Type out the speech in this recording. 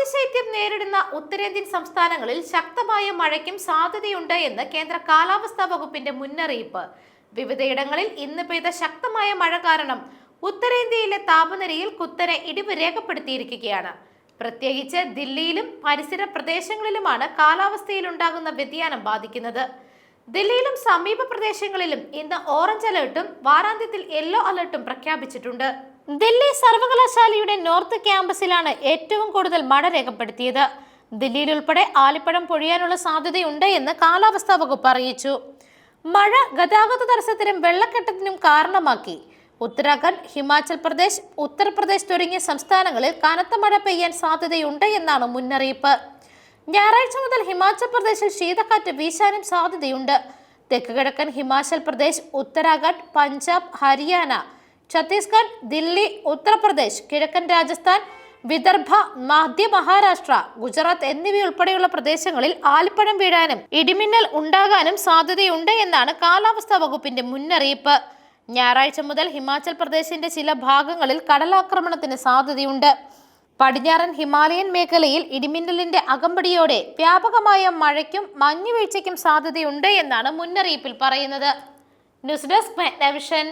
അതിശൈത്യം നേരിടുന്ന ഉത്തരേന്ത്യൻ സംസ്ഥാനങ്ങളിൽ ശക്തമായ മഴയ്ക്കും സാധ്യതയുണ്ട് എന്ന് കേന്ദ്ര കാലാവസ്ഥാ വകുപ്പിന്റെ മുന്നറിയിപ്പ്. വിവിധയിടങ്ങളിൽ ഇന്ന് പെയ്ത ശക്തമായ മഴ കാരണം ഉത്തരേന്ത്യയിലെ താപനിലയിൽ കുത്തനെ ഇടിവ് രേഖപ്പെടുത്തിയിരിക്കുകയാണ്. പ്രത്യേകിച്ച് ദില്ലിയിലും പരിസര പ്രദേശങ്ങളിലുമാണ് കാലാവസ്ഥയിൽ ഉണ്ടാകുന്ന വ്യതിയാനം ബാധിക്കുന്നത്. ദില്ലിയിലും സമീപ പ്രദേശങ്ങളിലും ഇന്ന് ഓറഞ്ച് അലർട്ടും വാരാന്ത്യത്തിൽ യെല്ലോ അലർട്ടും പ്രഖ്യാപിച്ചിട്ടുണ്ട്. ദില്ലി സർവകലാശാലയുടെ നോർത്ത് ക്യാമ്പസിലാണ് ഏറ്റവും കൂടുതൽ മഴ രേഖപ്പെടുത്തിയത്. ദില്ലിയിൽ ഉൾപ്പെടെ ആലിപ്പഴം പൊഴിയാനുള്ള സാധ്യതയുണ്ട് എന്ന് കാലാവസ്ഥാ വകുപ്പ് അറിയിച്ചു. മഴ ഗതാഗത തടസ്സത്തിനും വെള്ളക്കെട്ടത്തിനും കാരണമാക്കി. ഉത്തരാഖണ്ഡ്, ഹിമാചൽ പ്രദേശ്, ഉത്തർപ്രദേശ് തുടങ്ങിയ സംസ്ഥാനങ്ങളിൽ കനത്ത മഴ പെയ്യാൻ സാധ്യതയുണ്ട് എന്നാണ് മുന്നറിയിപ്പ്. ഞായറാഴ്ച മുതൽ ഹിമാചൽ പ്രദേശിൽ ശീതക്കാറ്റ് വീശാനും സാധ്യതയുണ്ട്. തെക്ക് കിഴക്കൻ ഹിമാചൽ പ്രദേശ്, ഉത്തരാഖണ്ഡ്, പഞ്ചാബ്, ഹരിയാന, ഛത്തീസ്ഗഡ്, ദില്ലി, ഉത്തർപ്രദേശ്, കിഴക്കൻ രാജസ്ഥാൻ, വിദർഭ, മധ്യ മഹാരാഷ്ട്ര, ഗുജറാത്ത് എന്നിവയുൾപ്പെടെയുള്ള പ്രദേശങ്ങളിൽ ആലിപ്പഴം വീഴാനും ഇടിമിന്നൽ ഉണ്ടാകാനും സാധ്യതയുണ്ട് എന്നാണ് കാലാവസ്ഥാ വകുപ്പിന്റെ മുന്നറിയിപ്പ്. ഞായറാഴ്ച മുതൽ ഹിമാചൽ പ്രദേശിന്റെ ചില ഭാഗങ്ങളിൽ കടലാക്രമണത്തിന് സാധ്യതയുണ്ട്. പടിഞ്ഞാറൻ ഹിമാലയൻ മേഖലയിൽ ഇടിമിന്നലിന്റെ അകമ്പടിയോടെ വ്യാപകമായ മഴയ്ക്കും മഞ്ഞുവീഴ്ചയ്ക്കും സാധ്യതയുണ്ട് എന്നാണ് മുന്നറിയിപ്പിൽ പറയുന്നത്. News desk മെഗ്നവിഷൻ.